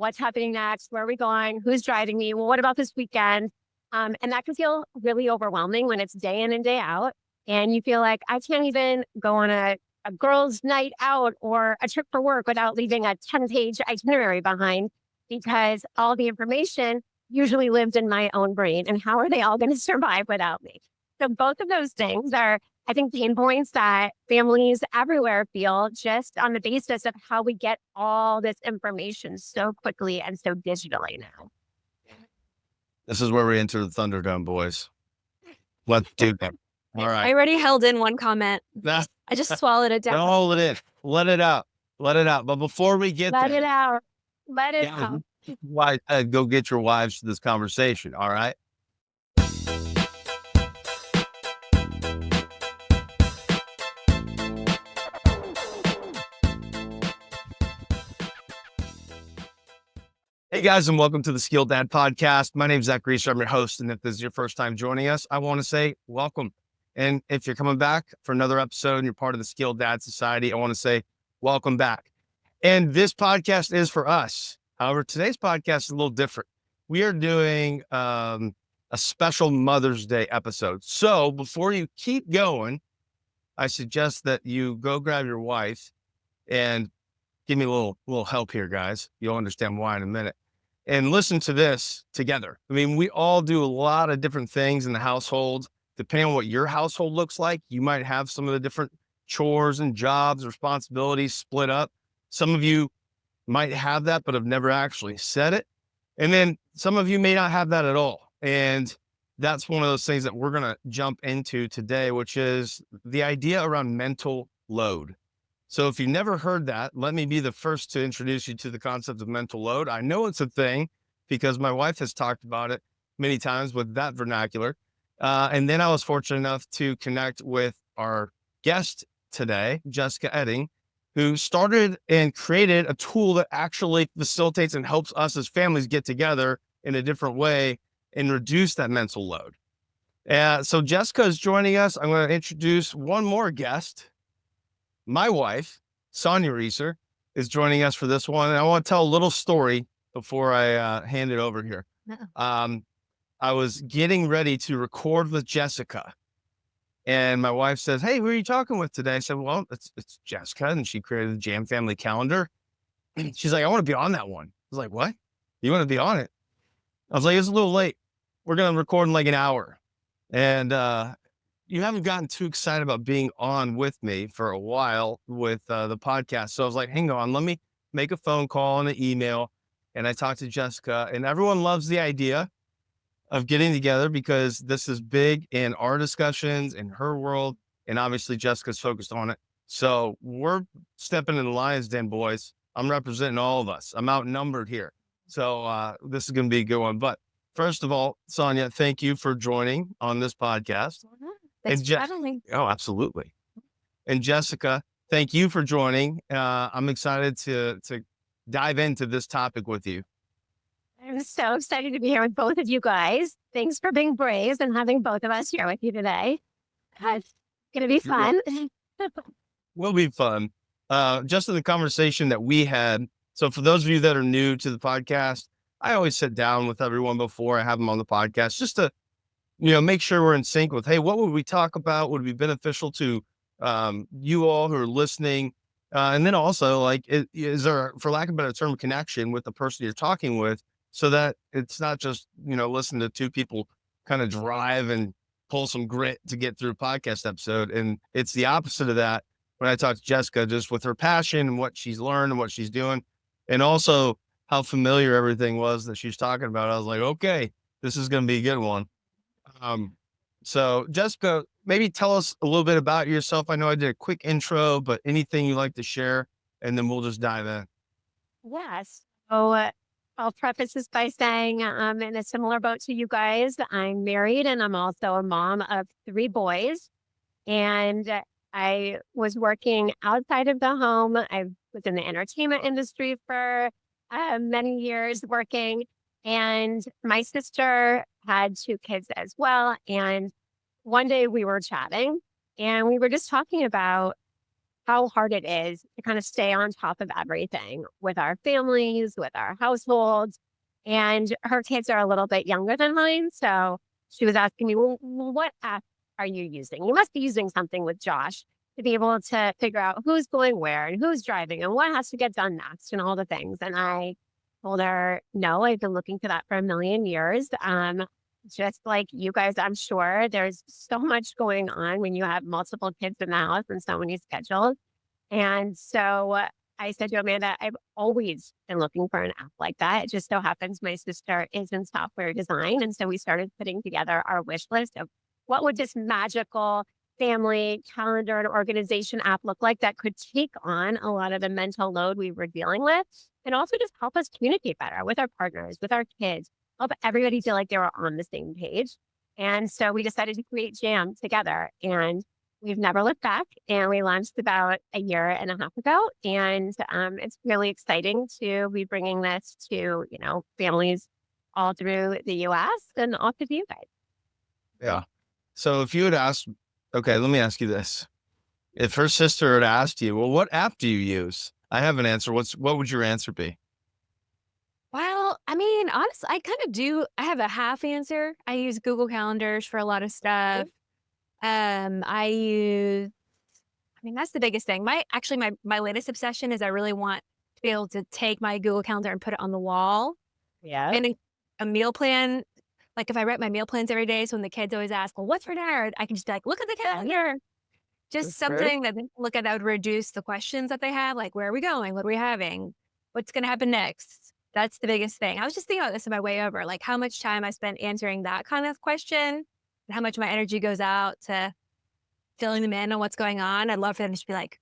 what's happening next? Where are we going? Who's driving me? Well, what about this weekend? And that can feel really overwhelming when it's day in and day out. And you feel like I can't even go on a girls' night out or a trip for work without leaving a 10-page itinerary behind because all the information usually lived in my own brain. And how are they all going to survive without me? So both of those things are, I think, pain points that families everywhere feel just on the basis of how we get all this information so quickly and so digitally now. This is where we enter the Thunderdome, boys. Let's do that. All right. I already held in one comment. I just swallowed it down. Don't hold it in. Let it out. Let it out. But before we get Let there, it out. Let it out. Why, go get your wives to this conversation. All right. Hey guys, and welcome to the Skilled Dad Podcast. My name is Zach Reeser. I'm your host, and if this is your first time joining us, I want to say welcome. And if you're coming back for another episode and you're part of the Skilled Dad Society, I want to say welcome back. And this podcast is for us. However, today's podcast is a little different. We are doing a special Mother's Day episode. So before you keep going, I suggest that you go grab your wife and give me a little help here, guys. You'll understand why in a minute. And listen to this together. I mean, we all do a lot of different things in the household. Depending on what your household looks like, you might have some of the different chores and jobs, responsibilities split up. Some of you might have that, but have never actually said it. And then some of you may not have that at all. And that's one of those things that we're going to jump into today, which is the idea around mental load. So if you've never heard that, let me be the first to introduce you to the concept of mental load. I know it's a thing because my wife has talked about it many times with that vernacular. And then I was fortunate enough to connect with our guest today, Jessica Etting, who started and created a tool that actually facilitates and helps us as families get together in a different way and reduce that mental load. So Jessica is joining us. I'm going to introduce one more guest. My wife, Sonya Reeser, is joining us for this one. And I want to tell a little story before I hand it over here. I was getting ready to record with Jessica. And my wife says, "Hey, who are you talking with today?" I said, "Well, it's Jessica." And she created the Jam Family Calendar. She's like, "I want to be on that one." I was like, "What? You want to be on it?" I was like, "It's a little late. We're going to record in like an hour." And you haven't gotten too excited about being on with me for a while with the podcast. So I was like, hang on, let me make a phone call and an email. And I talked to Jessica, and everyone loves the idea of getting together because this is big in our discussions, in her world. And obviously Jessica's focused on it. So we're stepping in the lion's den, boys. I'm representing all of us. I'm outnumbered here. So this is going to be a good one. But first of all, Sonya, thank you for joining on this podcast. Oh, absolutely. And Jessica, thank you for joining. I'm excited to dive into this topic with you. I'm so excited to be here with both of you guys. Thanks for being brave and having both of us here with you today. It's going to be fun. Will be fun. Just in the conversation that we had. So for those of you that are new to the podcast, I always sit down with everyone before I have them on the podcast just to make sure we're in sync with, hey, what would we talk about? Would be beneficial to you all who are listening? And then also, like, is there, for lack of a better term, connection with the person you're talking with so that it's not just, listen to two people kind of drive and pull some grit to get through a podcast episode. And it's the opposite of that when I talk to Jessica, just with her passion and what she's learned and what she's doing. And also how familiar everything was that she's talking about. I was like, okay, this is going to be a good one. So Jessica, maybe tell us a little bit about yourself. I know I did a quick intro, but anything you'd like to share, and then we'll just dive in. Yes. So I'll preface this by saying I'm in a similar boat to you guys. I'm married and I'm also a mom of 3 boys. And I was working outside of the home. I was in the entertainment industry for many years working. And my sister had 2 kids as well. And one day we were chatting and we were just talking about how hard it is to kind of stay on top of everything with our families, with our households. And her kids are a little bit younger than mine. So she was asking me, well, what app are you using? You must be using something with Josh to be able to figure out who's going where and who's driving and what has to get done next and all the things. And I told her, no, I've been looking for that for a million years. Just like you guys, I'm sure there's so much going on when you have multiple kids in the house and so many schedules. And so I said to Amanda, I've always been looking for an app like that. It just so happens my sister is in software design. And so we started putting together our wish list of what would this magical family calendar and organization app look like that could take on a lot of the mental load we were dealing with and also just help us communicate better with our partners, with our kids, help everybody feel like they were on the same page. And so we decided to create Jam together. And we've never looked back, and we launched about a year and a half ago. And it's really exciting to be bringing this to, families all through the U.S. and also to you guys. Yeah. So if you had asked, okay, let me ask you this. If her sister had asked you, well, what app do you use? I have an answer. What would your answer be? Well, I mean, honestly, I have a half answer. I use Google Calendars for a lot of stuff. That's the biggest thing. My latest obsession is I really want to be able to take my Google Calendar and put it on the wall. Yeah. And a meal plan, like if I write my meal plans every day, so when the kids always ask, well, what's for dinner? I can just be like, look at the calendar. Just That's great. something that they can look at that would reduce the questions that they have, like where are we going? What are we having? What's going to happen next? That's the biggest thing. I was just thinking about this on my way over, like how much time I spent answering that kind of question and how much of my energy goes out to filling them in on what's going on. I'd love for them to just be like,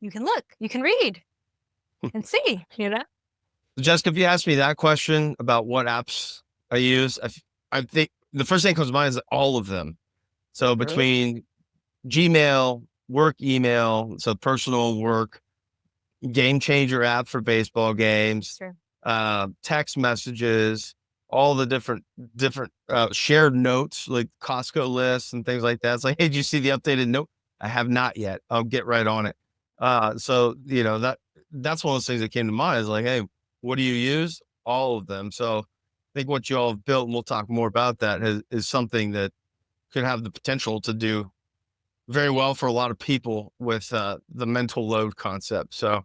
you can look, you can read and see, Jessica, if you asked me that question about what apps I use, I think the first thing that comes to mind is all of them. So between Gmail, work email, so personal work, game changer app for baseball games, Sure. text messages, all the different shared notes like Costco lists and things like that. It's like, hey, did you see the updated note? I have not yet. I'll get right on it. So that's one of those things that came to mind is like, hey, what do you use? All of them. So I think what you all have built, and we'll talk more about that, is something that could have the potential to do very well for a lot of people with the mental load concept. So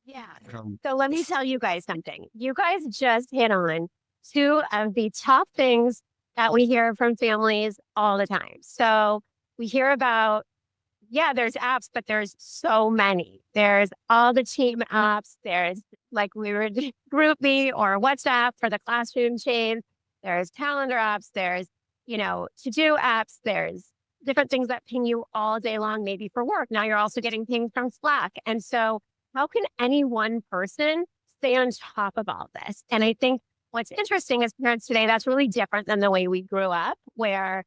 Yeah. So let me tell you guys something. You guys just hit on two of the top things that we hear from families all the time. So we hear about, there's apps, but there's so many. There's all the team apps. There's like we were GroupMe or WhatsApp for the classroom chain. There's calendar apps. There's, to-do apps. There's different things that ping you all day long, maybe for work. Now you're also getting pinged from Slack. And so how can any one person stay on top of all this? And I think what's interesting as parents today, that's really different than the way we grew up, where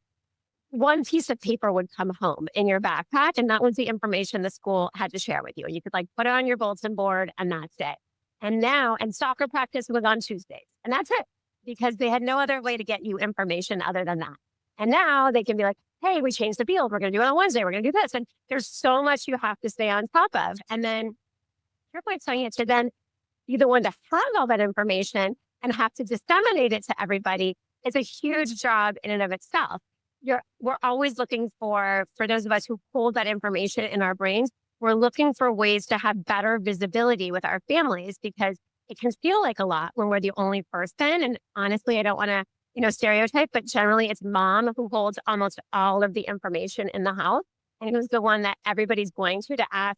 one piece of paper would come home in your backpack, and that was the information the school had to share with you. You could put it on your bulletin board, and that's it. And soccer practice was on Tuesdays, and that's it, because they had no other way to get you information other than that. And now they can be like, hey, we changed the field. We're going to do it on Wednesday. We're going to do this. And there's so much you have to stay on top of. And then your point, Sonya, to then be the one to have all that information and have to disseminate it to everybody is a huge job in and of itself. We're always looking for those of us who hold that information in our brains, we're looking for ways to have better visibility with our families, because it can feel like a lot when we're the only person. And honestly, I don't want to, stereotype, but generally it's mom who holds almost all of the information in the house and who's the one that everybody's going to ask,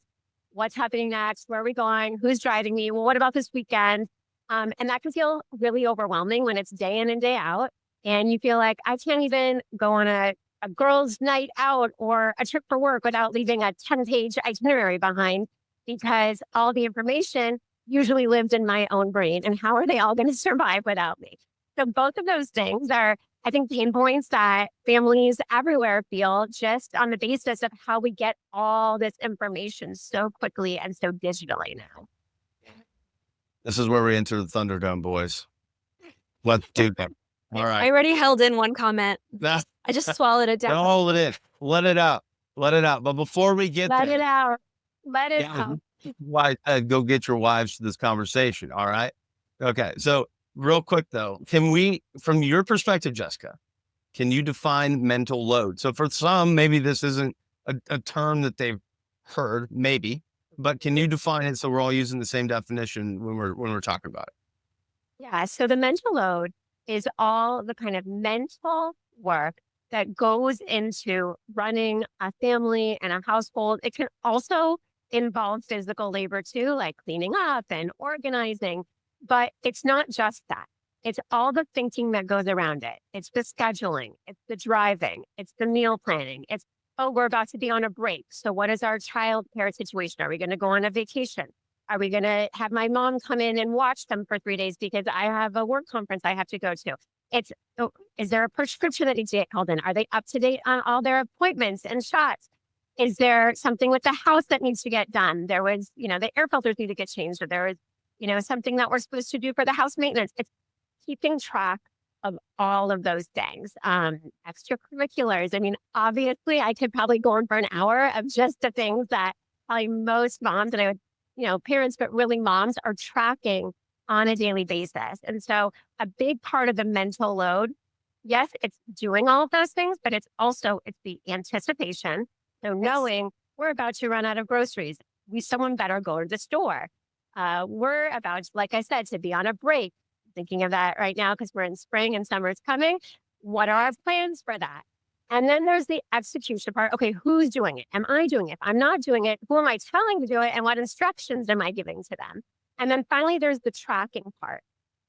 what's happening next? Where are we going? Who's driving me? Well, what about this weekend? And that can feel really overwhelming when it's day in and day out. And you feel like I can't even go on a girls' night out or a trip for work without leaving a 10-page itinerary behind, because all the information usually lived in my own brain. And how are they all going to survive without me? So both of those things are, I think, pain points that families everywhere feel just on the basis of how we get all this information so quickly and so digitally now. This is where we enter the Thunderdome, boys. Let's do that. All right. I already held in one comment. I just swallowed it down. Don't hold it in. Let it out. Let it out. But before we get Let there, it out. Let us Yeah. know. Why go get your wives to this conversation? All right. Okay. So real quick though, can we, from your perspective, Jessica, can you define mental load? So for some, maybe this isn't a term that they've heard, maybe, but can you define it so we're all using the same definition when we're talking about it? Yeah. So the mental load is all the kind of mental work that goes into running a family and a household. It can also involve physical labor too, like cleaning up and organizing, but it's not just that. It's all the thinking that goes around it. It's the scheduling, it's the driving, it's the meal planning. It's, oh, we're about to be on a break. So, what is our child care situation? Are we going to go on a vacation? Are we going to have my mom come in and watch them for 3 days because I have a work conference I have to go to? It's, oh, is there a prescription that needs to get called in? Are they up to date on all their appointments and shots? Is there something with the house that needs to get done? There was, the air filters need to get changed, or there was, something that we're supposed to do for the house maintenance. It's keeping track of all of those things. Extracurriculars. I mean, obviously, I could probably go on for an hour of just the things that probably most moms, and I would, parents, but really moms are tracking on a daily basis. And so a big part of the mental load, yes, it's doing all of those things, but it's the anticipation. So knowing we're about to run out of groceries, someone better go to the store. We're about, like I said, to be on a break. Thinking of that right now because we're in spring and summer's coming. What are our plans for that? And then there's the execution part. Okay, who's doing it? Am I doing it? If I'm not doing it, who am I telling to do it? And what instructions am I giving to them? And then finally, there's the tracking part.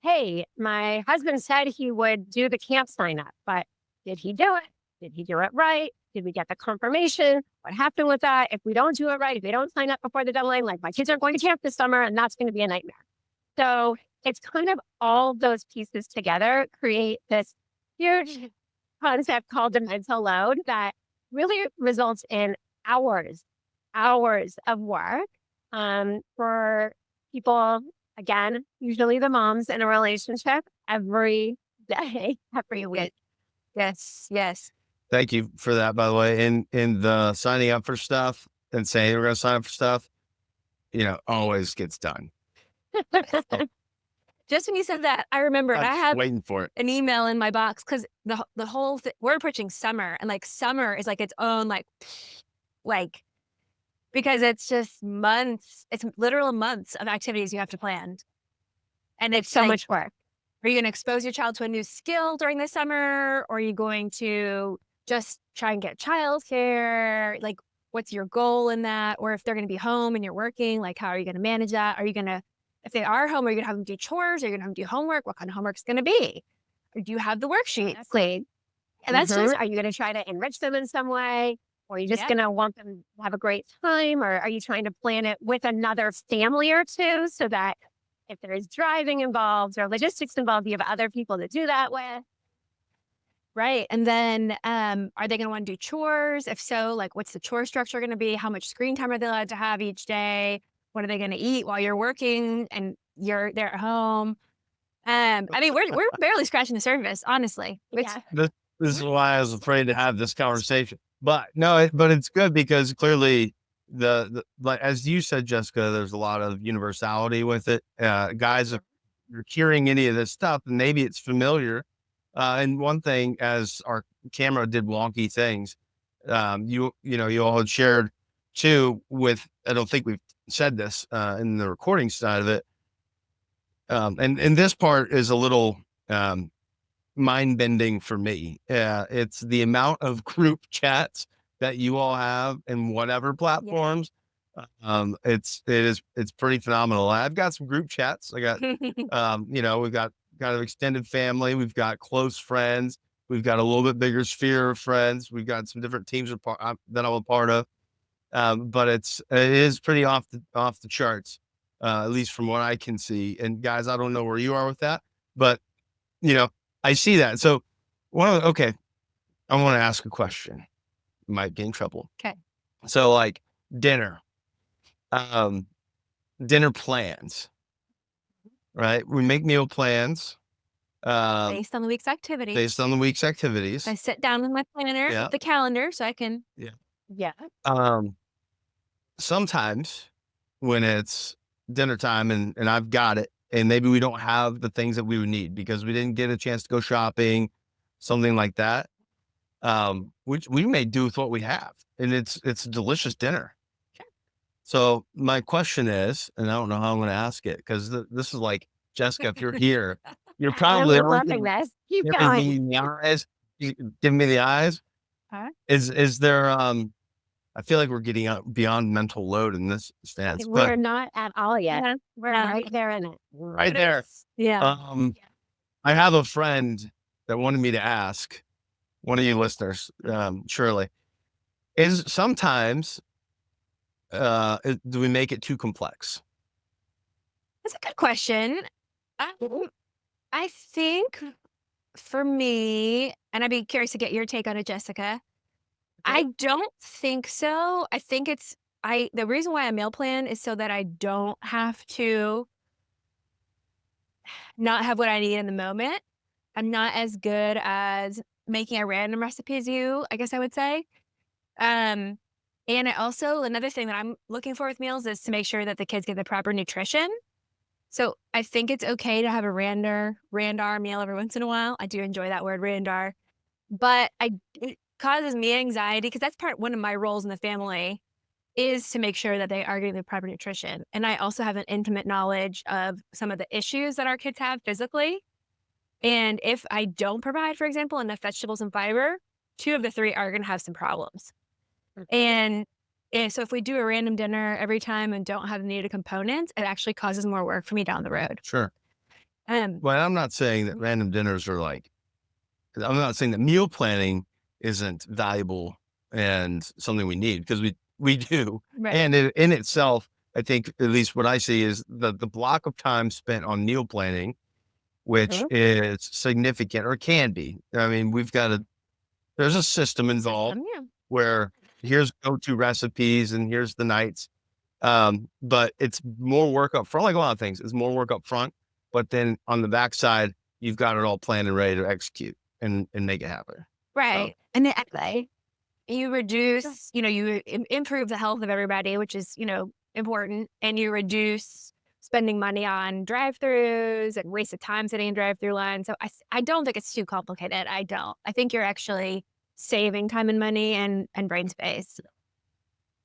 Hey, my husband said he would do the camp sign up, but did he do it? Did he do it right? Did we get the confirmation? What happened with that? If we don't do it right, if we don't sign up before the deadline, like my kids aren't going to camp this summer, and that's going to be a nightmare. So it's kind of all those pieces together create this huge concept called the mental load that really results in hours of work for people, again, usually the moms in a relationship every day, every week. Yes. Thank you for that, by the way. In the signing up for stuff and saying we're going to sign up for stuff, always gets done. Just when you said that, I remembered I'm I have waiting for it. an email in my box because the whole we're approaching summer, and like summer is like its own like because it's just months. It's literal months of activities you have to plan, and it's So like, much work. are you going to expose your child to a new skill during the summer, or are you going to just try and get childcare? Like, what's your goal in that? Or if they're going to be home and you're working, like, how are you going to manage that? Are you going to, if they are home, are you going to have them do chores? Are you going to have them do homework? What kind of homework's going to be? Or do you have the worksheets? Exactly. And that's just, Are you going to try to enrich them in some way? Or are you just Yep. going to want them to have a great time? Or are you trying to plan it with another family or two so that if there is driving involved or logistics involved, you have other people to do that with? right. And then are they going to want to do chores? If so, like, what's the chore structure going to be? How much screen time are they allowed to have each day? What are they going to eat while you're working and they're at home? I mean, we're barely scratching the surface, honestly. Yeah. This is why I was afraid to have this conversation. But no, but it's good because clearly the like as you said, Jessica, there's a lot of universality with it. Guys, if you're hearing any of this stuff, maybe it's familiar. And one thing, as our camera did wonky things, you all had shared too with. I don't think we've said this in the recording side of it. And this part is a little mind bending for me. It's the amount of group chats that you all have in whatever platforms. It's pretty phenomenal. I've got some group chats. I got, we've got kind of extended family. We've got close friends. We've got a little bit bigger sphere of friends. We've got some different teams that I'm a part of. But it is pretty off the charts, at least from what I can see. And guys, I don't know where you are with that, but I see that. So, okay, I want to ask a question. Might get in trouble. Okay. So, like dinner plans, right? We make meal plans Based on the week's activities. based on the week's activities. I sit down with my planner, Yeah. with the calendar, so I can. Yeah. sometimes when it's dinner time and I've got it, and maybe we don't have the things that we would need because we didn't get a chance to go shopping, something like that. We may do with what we have, and it's a delicious dinner. So my question is, and I don't know how I'm going to ask it because this is like, Jessica, if you're here, you're probably I'm loving this. Keep giving going. me the eyes. Giving me the eyes. Huh? Is there? I feel like we're getting out beyond mental load in this stance, We're but not at all yet. Yeah. We're Yeah. right there in it. right there. Yeah. I have a friend that wanted me to ask one of you listeners, Shirley, is sometimes do we make it too complex? That's a good question. I think for me, and I'd be curious to get your take on it, Jessica. I don't think so. I think the reason why I meal plan is so that I don't have to not have what I need in the moment. I'm not as good as making a random recipe as you, I guess I would say. And I also, another thing that I'm looking for with meals is to make sure that the kids get the proper nutrition. So I think it's okay to have a randar meal every once in a while. I do enjoy that word, randar. But it causes me anxiety because that's one of my roles in the family is to make sure that they are getting the proper nutrition. And I also have an intimate knowledge of some of the issues that our kids have physically. And if I don't provide, for example, enough vegetables and fiber, 2 of the 3 are going to have some problems. And so if we do a random dinner every time and don't have the needed components, it actually causes more work for me down the road. Sure. Um, Well, I'm not saying that random dinners are like, I'm not saying that meal planning isn't valuable and something we need because we do. right. And in itself, I think at least what I see is the block of time spent on meal planning, which is significant or can be. I mean, there's a system involved Yeah. where here's go-to recipes and here's the nights. But it's more work up front, like a lot of things. It's more work up front, but then on the backside, you've got it all planned and ready to execute and make it happen. Right. And then you reduce, you improve the health of everybody, which is, important. And you reduce spending money on drive-throughs and wasted time sitting in drive-through lines. So I don't think it's too complicated. I don't. I think you're actually saving time and money and brain space.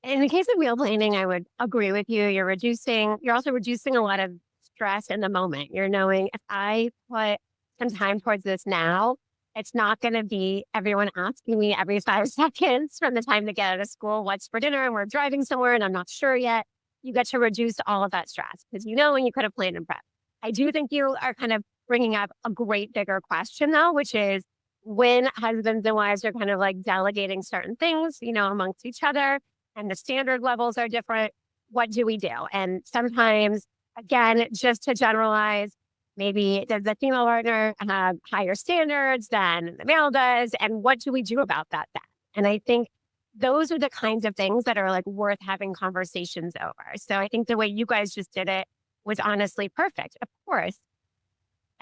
In the case of meal planning, I would agree with you. You're also reducing a lot of stress in the moment. You're knowing if I put some time towards this now, it's not going to be everyone asking me every 5 seconds from the time to get out of school, what's for dinner, and we're driving somewhere and I'm not sure yet. You get to reduce all of that stress because when you could have planned and prepped. I do think you are kind of bringing up a great bigger question though, which is when husbands and wives are kind of like delegating certain things, amongst each other and the standard levels are different. What do we do? And sometimes, again, just to generalize, maybe does the female partner have higher standards than the male does? And what do we do about that then? And I think those are the kinds of things that are like worth having conversations over. So I think the way you guys just did it was honestly perfect. Of course,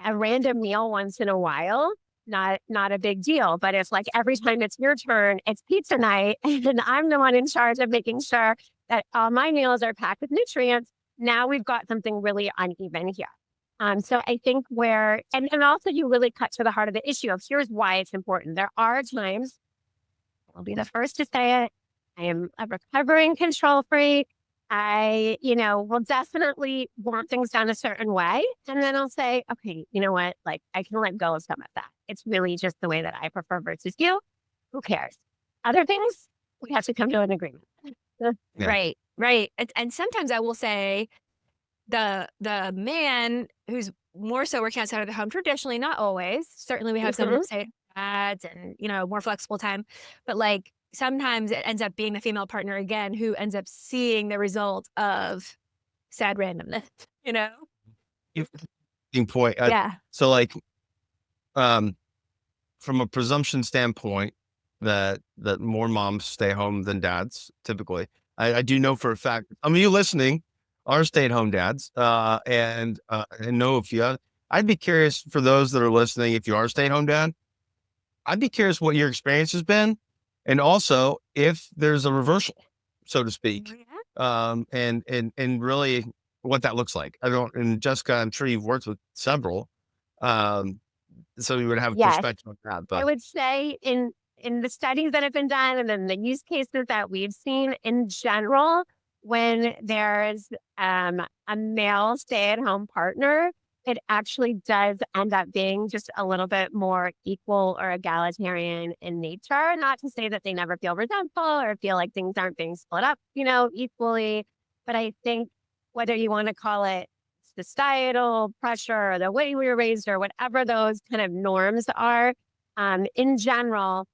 a random meal once in a while, not a big deal. But if like every time it's your turn, it's pizza night, and I'm the one in charge of making sure that all my meals are packed with nutrients, now we've got something really uneven here. So I think and also you really cut to the heart of the issue of here's why it's important. There are times, I'll be the first to say it, I am a recovering control freak. I, will definitely want things done a certain way. And then I'll say, okay, you know what? Like I can let go of some of that. It's really just the way that I prefer versus you. Who cares? Other things, we have to come to an agreement. Yeah. Right. Right. And sometimes I will say the man who's more so working outside of the home, traditionally, not always. Certainly we have some say dads and, more flexible time. But like sometimes it ends up being the female partner again who ends up seeing the result of sad randomness, Interesting point. Yeah. So like, from a presumption standpoint that more moms stay home than dads, typically. I do know for a fact, you listening are stay-at-home dads, and know if you I'd be curious for those that are listening, if you are a stay-at-home dad, I'd be curious what your experience has been. And also if there's a reversal, so to speak, and really what that looks like. I don't, and Jessica, I'm sure you've worked with several, um, so you would have a Yes, perspective on that. I But would say in the studies that have been done and then the use cases that we've seen in general, when there's a male stay-at-home partner, it actually does end up being just a little bit more equal or egalitarian in nature. Not to say that they never feel resentful or feel like things aren't being split up, equally. But I think whether you want to call it societal pressure or the way we were raised or whatever those kind of norms are, in general,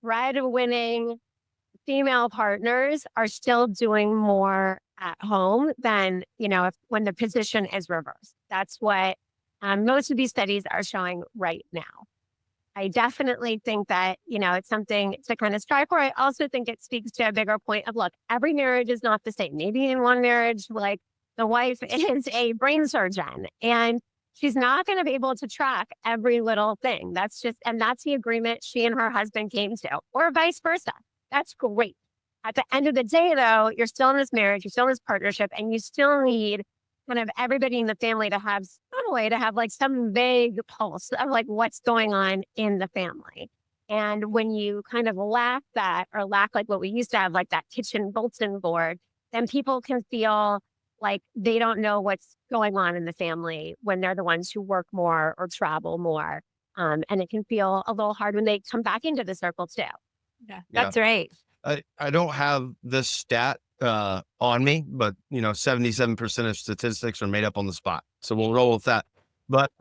breadwinning female partners are still doing more at home than, when the position is reversed. That's what most of these studies are showing right now. I definitely think that, it's something to kind of strive for. I also think it speaks to a bigger point of, look, every marriage is not the same. Maybe in one marriage, like the wife is a brain surgeon and she's not going to be able to track every little thing. And that's the agreement she and her husband came to, or vice versa. That's great. At the end of the day, though, you're still in this marriage, you're still in this partnership, and you still need kind of everybody in the family to have some way to have like some vague pulse of like what's going on in the family. And when you kind of lack that or lack like what we used to have, like that kitchen bulletin board, then people can feel like they don't know what's going on in the family when they're the ones who work more or travel more. And it can feel a little hard when they come back into the circle too. Yeah, yeah, that's right. I don't have this stat on me, but 77% of statistics are made up on the spot. So we'll roll with that. But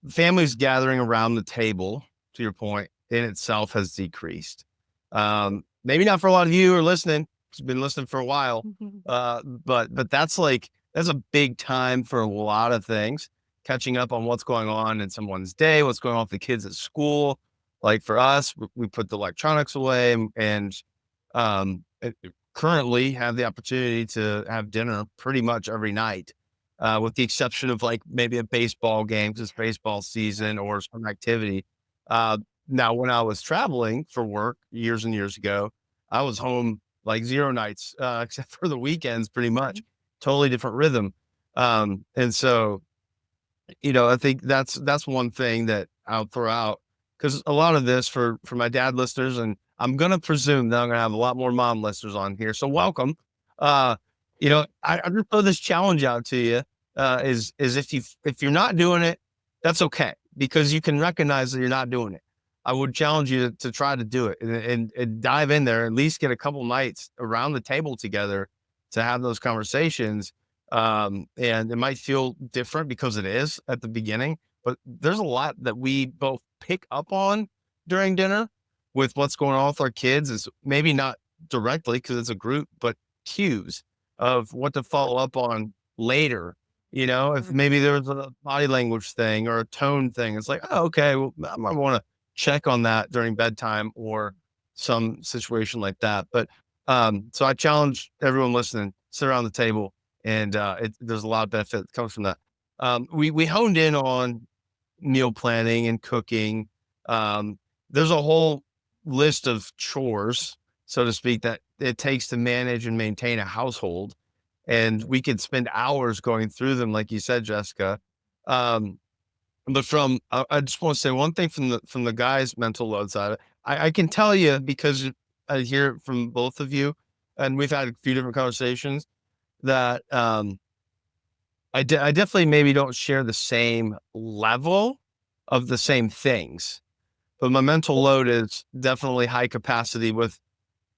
families gathering around the table, to your point, in itself has decreased. Maybe not for a lot of you who are listening. Who's been listening for a while. But that's a big time for a lot of things. Catching up on what's going on in someone's day, what's going on with the kids at school. Like for us, we put the electronics away and currently have the opportunity to have dinner pretty much every night, with the exception of like maybe a baseball game because it's baseball season or some activity. Now, when I was traveling for work years and years ago, I was home like 0 nights, except for the weekends, pretty much. Totally different rhythm. And so, I think that's one thing that I'll throw out because a lot of this for my dad listeners, and I'm gonna presume that I'm gonna have a lot more mom listeners on here. So welcome. Uh, I just throw this challenge out to you. Is if you're not doing it, that's okay because you can recognize that you're not doing it. I would challenge you to try to do it and dive in there, at least get a couple nights around the table together to have those conversations. And it might feel different because it is at the beginning, but there's a lot that we both pick up on during dinner with what's going on with our kids. Is maybe not directly because it's a group, but cues of what to follow up on later. If maybe there was a body language thing or a tone thing, it's like, oh, okay, well, I might want to check on that during bedtime or some situation like that. But so I challenge everyone listening, sit around the table, and there's a lot of benefit that comes from that. We honed in on meal planning and cooking. There's a whole list of chores, so to speak, that it takes to manage and maintain a household. And we could spend hours going through them, like you said, Jessica. But I just want to say one thing from the guys' mental load side. I can tell you because I hear it from both of you, and we've had a few different conversations that I definitely maybe don't share the same level of the same things, but my mental load is definitely high capacity with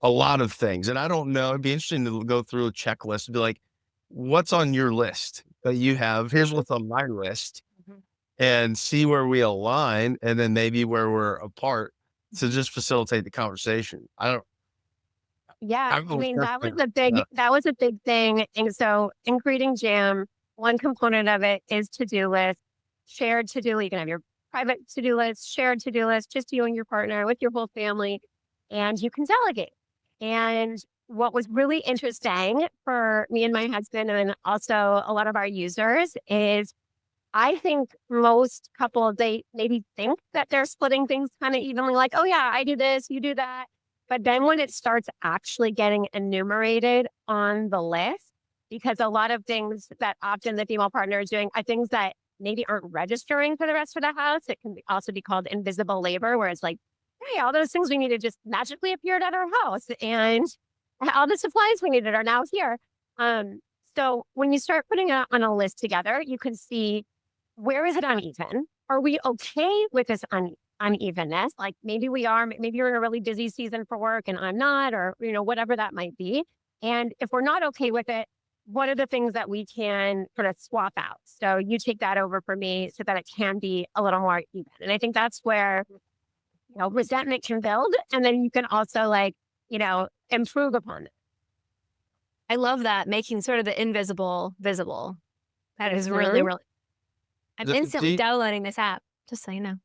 a lot of things. And I don't know, it'd be interesting to go through a checklist and be like, what's on your list that you have? Here's what's on my list and see where we align and then maybe where we're apart to just facilitate the conversation. Yeah, I I mean, yeah. that was a big thing. And so in creating Jam, one component of it is to-do list, shared to-do list. You can have your private to-do list, shared to-do list, just you and your partner with your whole family, and you can delegate. And what was really interesting for me and my husband, and also a lot of our users, is I think most couples, they maybe think that they're splitting things kind of evenly, like, oh yeah, I do this, you do that. But then when it starts actually getting enumerated on the list, because a lot of things that often the female partner is doing are things that maybe aren't registering for the rest of the house. It can also be called invisible labor, where it's like, hey, all those things we needed just magically appeared at our house, and all the supplies we needed are now here. So when you start putting it on a list together, you can see, where is it uneven? Are we okay with this unevenness? Like maybe we are, maybe you're in a really busy season for work and I'm not, or whatever that might be. And if we're not okay with it, what are the things that we can sort of swap out? So you take that over for me so that it can be a little more even. And I think that's where, resentment can build. And then you can also improve upon it. I love that, making sort of the invisible visible. That is really, really. I'm instantly downloading this app, just so you know.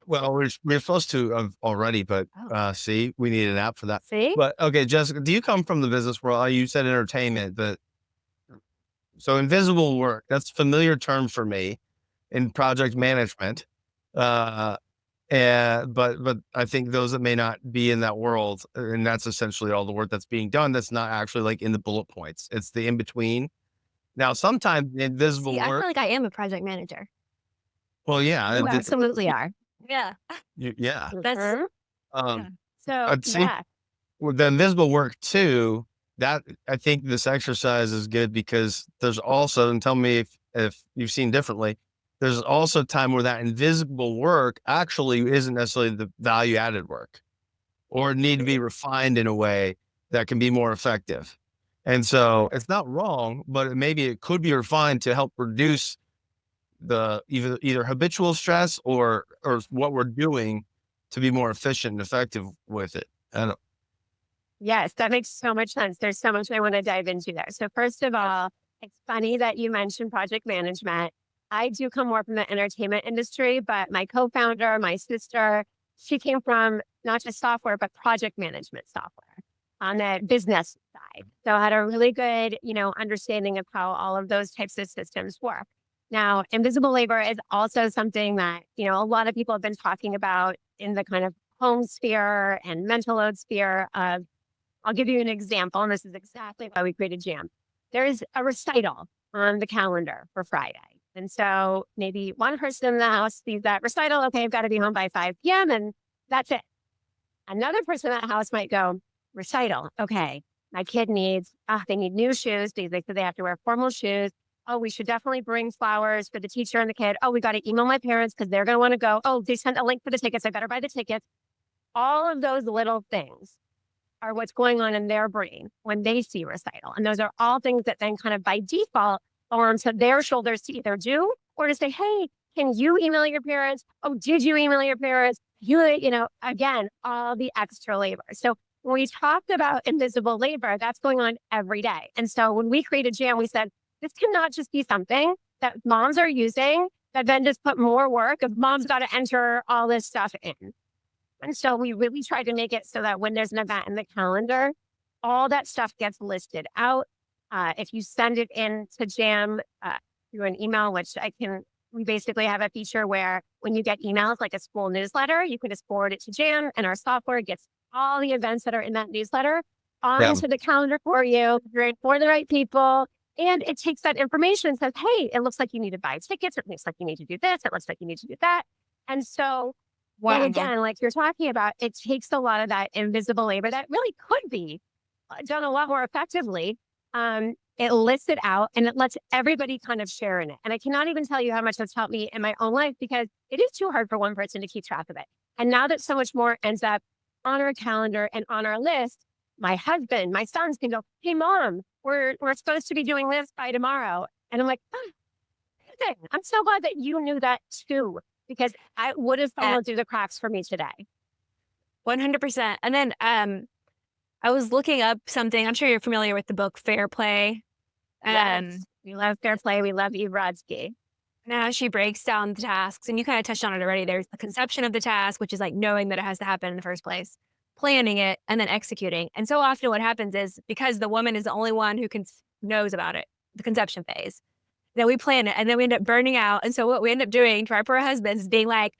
Well, we're supposed to have already, but see, we need an app for that. See? But okay, Jessica, do you come from the business world? You said entertainment, but so invisible work, that's a familiar term for me in project management. But I think those that may not be in that world, and that's essentially all the work that's being done, that's not actually like in the bullet points. It's the in between. Now, sometimes invisible I work. feel like I am a project manager. Well, yeah, You absolutely are. Yeah. yeah. That's So I'd say with the invisible work too, that I think this exercise is good because there's also, and tell me if you've seen differently, there's also time where that invisible work actually isn't necessarily the value added work or need to be refined in a way that can be more effective. And so it's not wrong, but maybe it could be refined to help reduce the either habitual stress or what we're doing to be more efficient and effective with it. Yes, that makes so much sense. There's so much I want to dive into there. So first of all, it's funny that you mentioned project management. I do come more from the entertainment industry, but my co-founder, my sister, she came from not just software, but project management software on the business side. So I had a really good, understanding of how all of those types of systems work. Now, invisible labor is also something that, a lot of people have been talking about in the kind of home sphere and mental load sphere of, I'll give you an example, and this is exactly why we created Jam. There is a recital on the calendar for Friday. And so maybe one person in the house sees that recital, okay, I've got to be home by 5 p.m. and that's it. Another person in that house might go, recital, okay, my kid needs, they need new shoes because they said they have to wear formal shoes. Oh, we should definitely bring flowers for the teacher and the kid. Oh, we got to email my parents because they're going to want to go. Oh, they sent a link for the tickets. I better buy the tickets. All of those little things are what's going on in their brain when they see recital. And those are all things that then kind of by default fall onto their shoulders to either do or to say, hey, can you email your parents? Oh, did you email your parents? Again, all the extra labor. So when we talked about invisible labor, that's going on every day. And so when we created Jam, we said, this cannot just be something that moms are using that then just put more work if mom's got to enter all this stuff in. And so we really tried to make it so that when there's an event in the calendar, all that stuff gets listed out. If you send it in to Jam through an email, we basically have a feature where when you get emails like a school newsletter, you can just forward it to Jam and our software gets all the events that are in that newsletter onto the calendar for you, for the right people. And it takes that information and says, hey, it looks like you need to buy tickets. It looks like you need to do this. It looks like you need to do that. And so and again, like you're talking about, it takes a lot of that invisible labor that really could be done a lot more effectively. It lists it out and it lets everybody kind of share in it. And I cannot even tell you how much that's helped me in my own life because it is too hard for one person to keep track of it. And now that so much more ends up on our calendar and on our list, my husband, my sons can go, hey, Mom, we're supposed to be doing this by tomorrow. And I'm like, I'm so glad that you knew that too, because I would have fallen through the cracks for me today. 100%. And then I was looking up something. I'm sure you're familiar with the book Fair Play. Yes. We love Fair Play. We love Eve Rodsky. Now she breaks down the tasks, and you kind of touched on it already. There's the conception of the task, which is like knowing that it has to happen in the first place, planning it, and then executing. And so often what happens is because the woman is the only one who knows about it, the conception phase, then we plan it, and then we end up burning out. And so what we end up doing to our poor husbands is being like,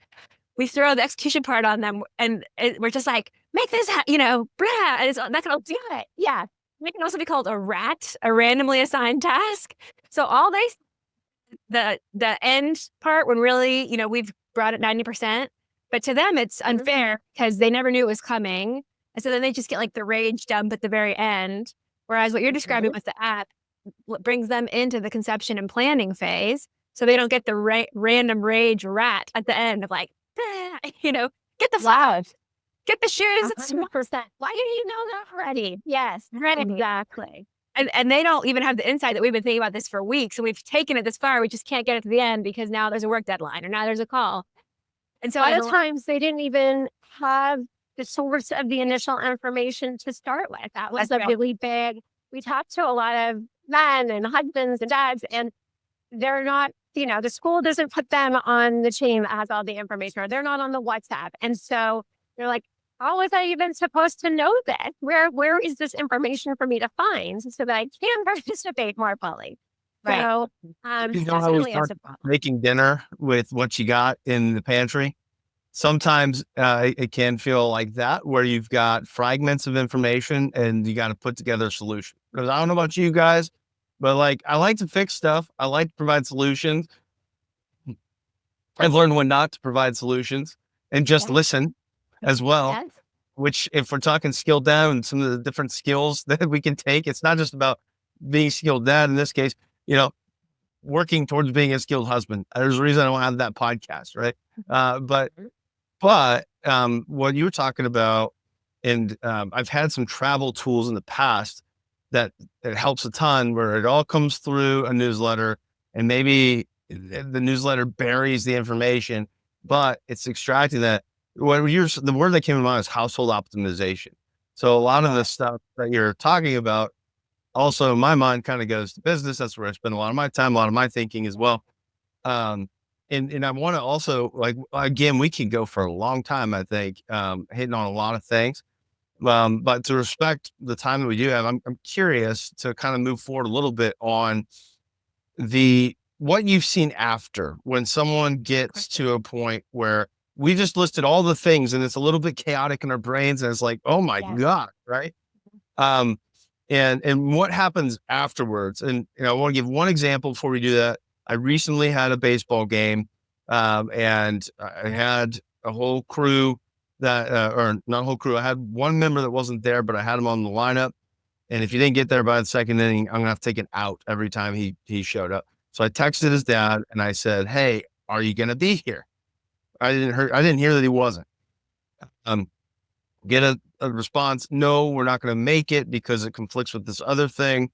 we throw the execution part on them, and we're just like, make this, brah, and that can do it. Yeah. It can also be called a RAT, a randomly assigned task. So all the end part when really, we've brought it 90%, but to them it's unfair because they never knew it was coming. And so then they just get like the rage dump at the very end. Whereas what you're describing with the app brings them into the conception and planning phase. So they don't get the random rage rat at the end of like, get the flowers, get the shoes. 100%. Why didn't you know that already? Yes, exactly. And they don't even have the insight that we've been thinking about this for weeks and we've taken it this far. We just can't get it to the end because now there's a work deadline or now there's a call. And so a lot of times they didn't even have the source of the initial information to start with. That was really big. We talked to a lot of men and husbands and dads, and they're not, the school doesn't put them on the chain that has all the information, or they're not on the WhatsApp. And so they're like, how was I even supposed to know this? Where is this information for me to find so that I can participate more fully? Right. So You know how we start making dinner with what you got in the pantry? Sometimes it can feel like that, where you've got fragments of information and you got to put together a solution. Because I don't know about you guys, but like I like to fix stuff. I like to provide solutions. I've learned when not to provide solutions and just listen as well. Yes. Which, if we're talking skill down and some of the different skills that we can take, it's not just about being skilled dad in this case, working towards being a skilled husband. There's a reason I don't have that podcast, right? But what you were talking about, and I've had some travel tools in the past that it helps a ton, where it all comes through a newsletter and maybe the newsletter buries the information, but it's extracting that. The word that came to mind is household optimization. So a lot of the stuff that you're talking about also in my mind kind of goes to business. That's where I spend a lot of my time, a lot of my thinking as well. And I want to also, like, again, we could go for a long time, I think, hitting on a lot of things. But to respect the time that we do have, I'm curious to kind of move forward a little bit on what you've seen after when someone gets to a point where we just listed all the things and it's a little bit chaotic in our brains. And it's like, oh my God. Right. And what happens afterwards? And I want to give one example before we do that. I recently had a baseball game, and I had a whole crew or not a whole crew. I had one member that wasn't there, but I had him on the lineup. And if you didn't get there by the second inning, I'm gonna have to take it out every time he showed up. So I texted his dad and I said, "Hey, are you gonna be here?" I didn't hear that he wasn't. Get a response, "No, we're not going to make it because it conflicts with this other thing."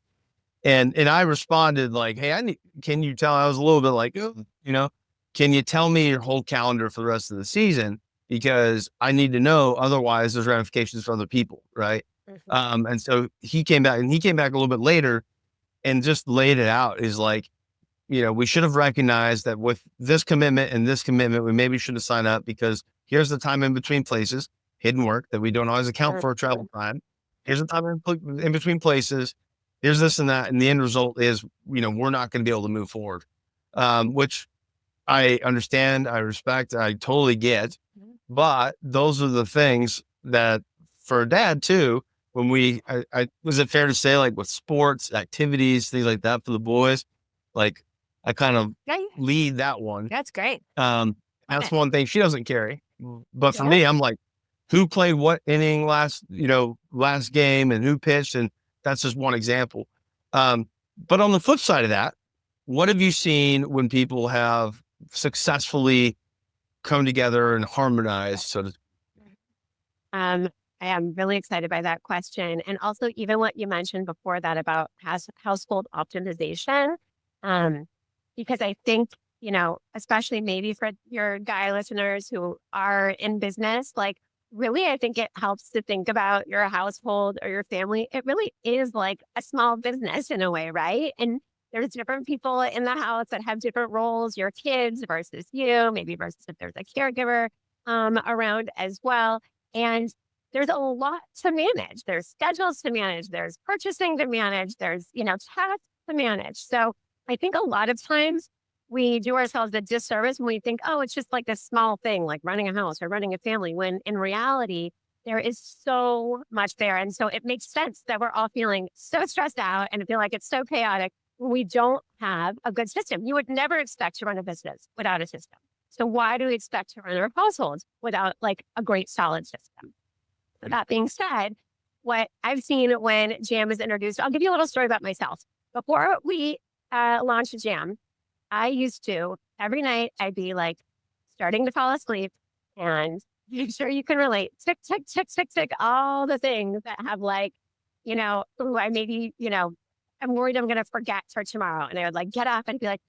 And I responded like, "Hey, can you tell?" I was a little bit like, "Can you tell me your whole calendar for the rest of the season? Because I need to know. Otherwise, there's ramifications for other people, right?" And so he came back a little bit later and just laid it out. Is like, we should have recognized that with this commitment and this commitment, we maybe should have signed up, because here's the time in between places, hidden work that we don't always account for travel time. Here's the time in between places. Here's this and that. And the end result is, we're not going to be able to move forward, which I understand, I respect, I totally get. But those are the things that for a dad too, when was it fair to say, like with sports, activities, things like that for the boys, like I kind of lead that one. That's great. That's one thing she doesn't carry. But for me, I'm like, who played what inning last game and who pitched. And that's just one example. But on the flip side of that, what have you seen when people have successfully come together and harmonized? I am really excited by that question. And also even what you mentioned before that about household optimization. Because I think, especially maybe for your guy listeners who are in business, like really, I think it helps to think about your household or your family. It really is like a small business in a way, right? And there's different people in the house that have different roles, your kids versus you, maybe versus if there's a caregiver around as well. And there's a lot to manage. There's schedules to manage. There's purchasing to manage. There's, tasks to manage. So I think a lot of times we do ourselves a disservice when we think, oh, it's just like this small thing, like running a house or running a family, when in reality, there is so much there. And so it makes sense that we're all feeling so stressed out and feel like it's so chaotic. We don't have a good system. You would never expect to run a business without a system. So why do we expect to run our households without like a great solid system? So that being said, what I've seen when Jam is introduced, I'll give you a little story about myself. Before we launched Jam, I used to, every night, I'd be like starting to fall asleep, and I'm sure you can relate. Tick, tick, tick, tick, tick, all the things that have like, ooh, I maybe, I'm worried I'm going to forget for tomorrow. And I would like get up and be like,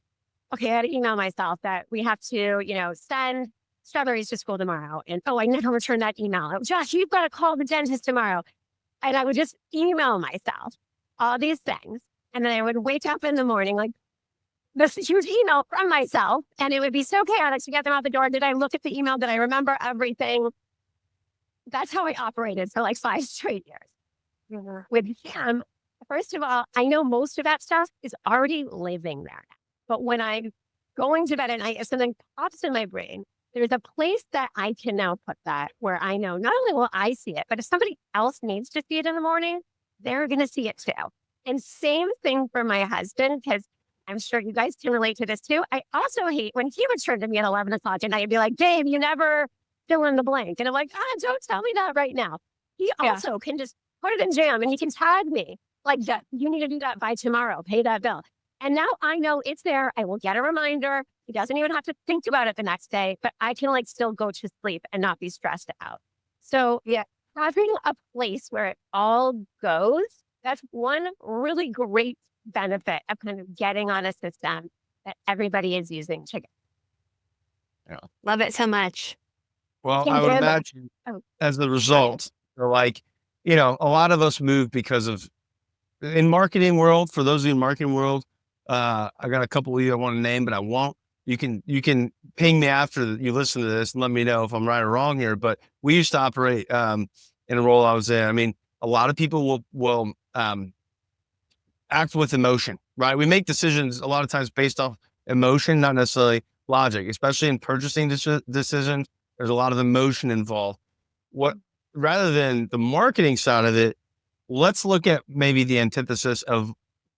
okay, I had to email myself that we have to, send strawberries to school tomorrow. And oh, I never returned that email. Oh, Josh, you've got to call the dentist tomorrow. And I would just email myself all these things. And then I would wake up in the morning, like this huge email from myself. And it would be so chaotic to get them out the door. Did I look at the email? Did I remember everything? That's how I operated for like 5 straight years. With Jam, first of all, I know most of that stuff is already living there. But when I'm going to bed at night, if something pops in my brain, there's a place that I can now put that where I know not only will I see it, but if somebody else needs to see it in the morning, they're going to see it too. And same thing for my husband, because I'm sure you guys can relate to this too. I also hate when he would turn to me at 11 o'clock at night and be like, Dave, you never fill in the blank. And I'm like, don't tell me that right now. He also can just put it in Jam and he can tag me like that. You need to do that by tomorrow. Pay that bill. And now I know it's there. I will get a reminder. He doesn't even have to think about it the next day, but I can like still go to sleep and not be stressed out. So yeah, having a place where it all goes, that's one really great benefit of kind of getting on a system that everybody is using to get. Yeah. Love it so much. Well, I would imagine as the result, they're like, a lot of us move because of in marketing world, for those of you in marketing world, I got a couple of you I want to name, but I won't. You can ping me after you listen to this and let me know if I'm right or wrong here. But we used to operate in a role I was in. I mean, a lot of people will act with emotion, right? We make decisions a lot of times based off emotion, not necessarily logic, especially in purchasing decisions. There's a lot of emotion involved. Rather than the marketing side of it, let's look at maybe the antithesis of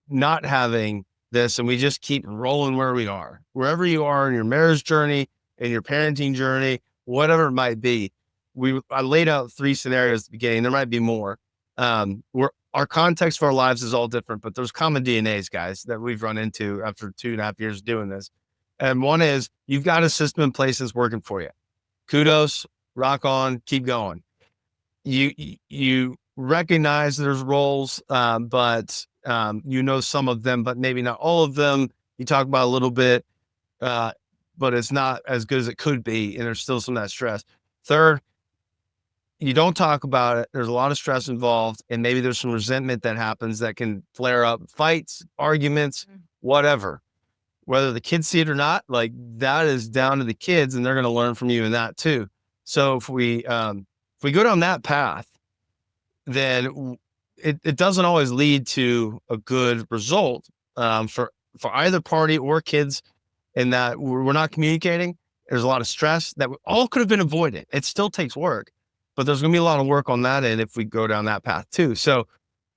not having this, and we just keep rolling where we are. Wherever you are in your marriage journey, in your parenting journey, whatever it might be. I laid out 3 scenarios at the beginning. There might be more. Our context for our lives is all different, but there's common DNAs, guys, that we've run into after 2.5 years doing this. And one is you've got a system in place that's working for you. Kudos, rock on, keep going. You recognize there's roles, but some of them, but maybe not all of them. You talk about a little bit, but it's not as good as it could be. And there's still some of that stress. Third, you don't talk about it. There's a lot of stress involved, and maybe there's some resentment that happens that can flare up, fights, arguments, whatever, whether the kids see it or not, like that is down to the kids and they're going to learn from you in that too. So if we go down that path, then it doesn't always lead to a good result for either party or kids, in that we're not communicating. There's a lot of stress that all could have been avoided. It still takes work, but there's going to be a lot of work on that end if we go down that path too. So,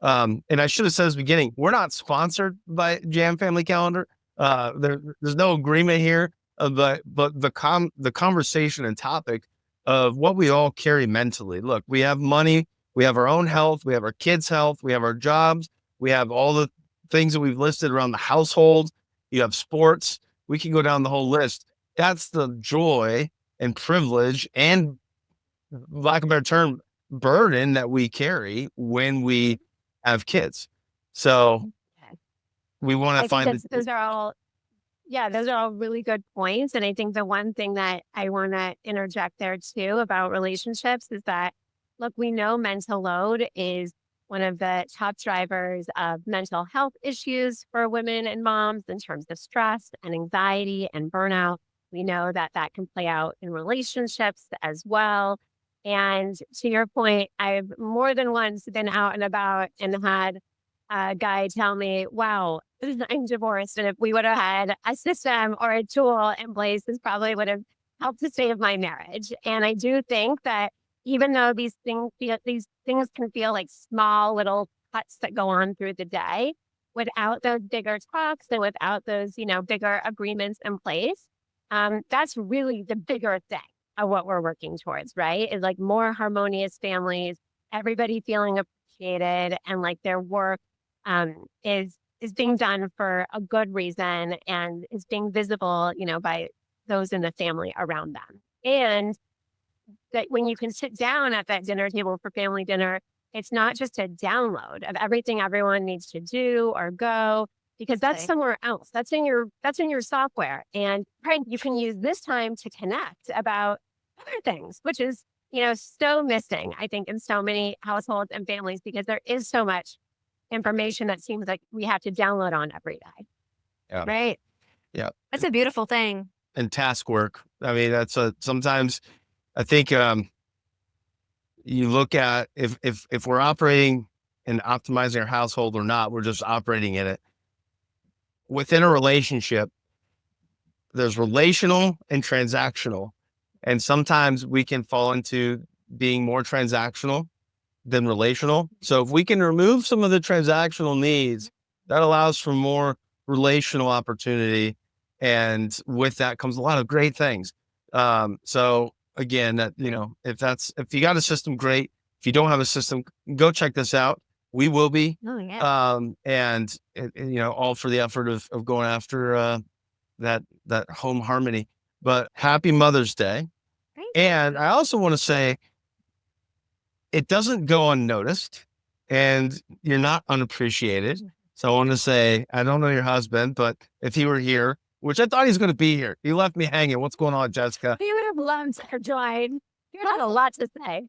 and I should have said at the beginning, we're not sponsored by Jam Family Calendar. There's no agreement here, but the conversation and topic of what we all carry mentally. Look, we have money. We have our own health. We have our kids' health. We have our jobs. We have all the things that we've listed around the household. You have sports. We can go down the whole list. That's the joy and privilege and, lack of a better term, burden that we carry when we have kids. So we want to find those are all really good points. And I think the one thing that I want to interject there too about relationships is that, look, we know mental load is one of the top drivers of mental health issues for women and moms in terms of stress and anxiety and burnout. We know that that can play out in relationships as well. And to your point, I've more than once been out and about and had a guy tell me, wow, I'm divorced. And if we would have had a system or a tool in place, this probably would have helped to save my marriage. And I do think that even though these things can feel like small little cuts that go on through the day, without those bigger talks and without those, bigger agreements in place, that's really the bigger thing of what we're working towards, right? Is like more harmonious families, everybody feeling appreciated, and like their work is being done for a good reason and is being visible, by those in the family around them. And that when you can sit down at that dinner table for family dinner, it's not just a download of everything everyone needs to do or go, because that's Exactly. somewhere else. That's in your software. And right, you can use this time to connect about other things, which is, so missing, I think, in so many households and families, because there is so much information that seems like we have to download on every day. Yeah. Right. Yeah. That's a beautiful thing. And task work. I mean, sometimes I think, you look at if we're operating and optimizing our household or not, we're just operating in it. Within a relationship, there's relational and transactional. And sometimes we can fall into being more transactional than relational. So if we can remove some of the transactional needs, that allows for more relational opportunity. And with that comes a lot of great things. So again, if you got a system, great. If you don't have a system, go check this out. We will be, Oh yeah. all for the effort of going after, that home harmony. But happy Mother's Day. Thank And you. I also want to say, it doesn't go unnoticed and you're not unappreciated. So I want to say, I don't know your husband, but if he were here, which I thought he's going to be here, he left me hanging. What's going on, Jessica? We would have loved to join. You had a lot to say.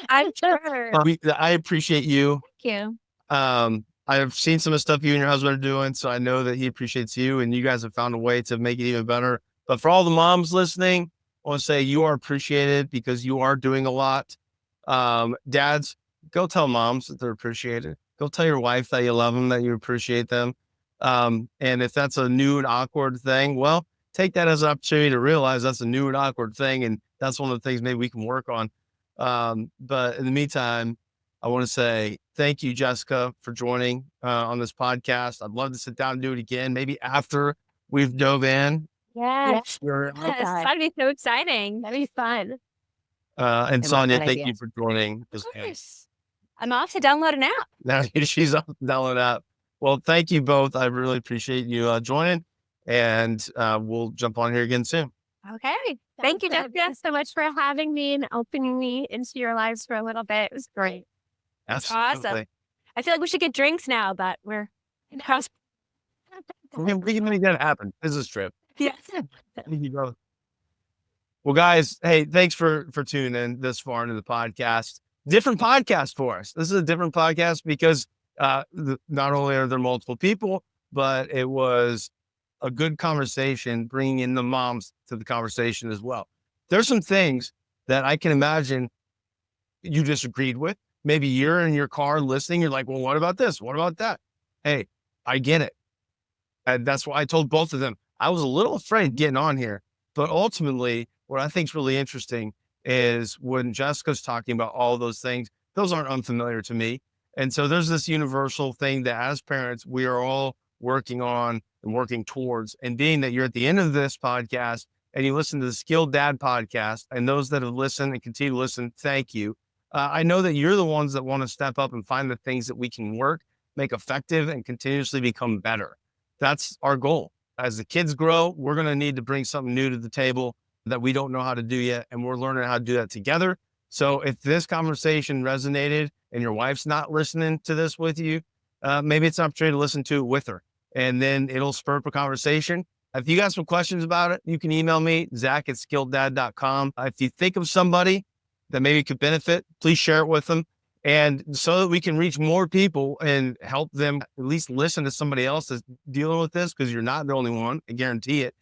I'm sure. I appreciate you. Thank you. I've seen some of the stuff you and your husband are doing, so I know that he appreciates you, and you guys have found a way to make it even better. But for all the moms listening, I want to say you are appreciated because you are doing a lot. Dads, go tell moms that they're appreciated. Go tell your wife that you love them, that you appreciate them. And if that's a new and awkward thing, well, take that as an opportunity to realize that's a new and awkward thing. And that's one of the things maybe we can work on. But in the meantime, I want to say thank you, Jessica, for joining on this podcast. I'd love to sit down and do it again, maybe after we've dove in. Yes. Sure. Yes, God. that'd be so exciting. That'd be fun. And I love Sonya, that thank idea. you for joining. Of course. I'm off to download an app. Now she's up and down up. Well, thank you both. I really appreciate you joining, and we'll jump on here again soon. Okay. Thank you, Sounds good. Jessica. Thanks so much for having me and opening me into your lives for a little bit. It was great. Absolutely. I feel like we should get drinks now, but we're in house. We can make that happen. Business trip. Yes. Thank you both. Well, guys, hey, thanks for tuning in this far into the podcast. Different podcast for us. This is a different podcast because not only are there multiple people, but it was a good conversation, bringing in the moms to the conversation as well. There's some things that I can imagine you disagreed with. Maybe you're in your car listening. You're like, well, what about this? What about that? Hey, I get it. And that's why I told both of them. I was a little afraid getting on here, but ultimately what I think is really interesting is when Jessica's talking about all those things, those aren't unfamiliar to me. And so there's this universal thing that as parents, we are all working on and working towards. And being that you're at the end of this podcast and you listen to the Skilled Dad podcast, and those that have listened and continue to listen, thank you. I know that you're the ones that want to step up and find the things that we can work, make effective, and continuously become better. That's our goal. As the kids grow, we're going to need to bring something new to the table that we don't know how to do yet. And we're learning how to do that together. So if this conversation resonated and your wife's not listening to this with you, maybe it's an opportunity to listen to it with her. And then it'll spur up a conversation. If you got some questions about it, you can email me, Zach@skilleddad.com. If you think of somebody that maybe could benefit, please share it with them. And so that we can reach more people and help them at least listen to somebody else that's dealing with this, because you're not the only one. I guarantee it.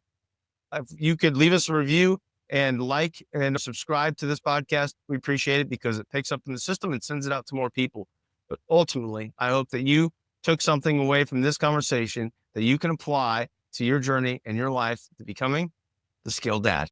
If you could leave us a review and like and subscribe to this podcast, we appreciate it because it picks up in the system and sends it out to more people. But ultimately, I hope that you took something away from this conversation that you can apply to your journey and your life to becoming the Skilled Dad.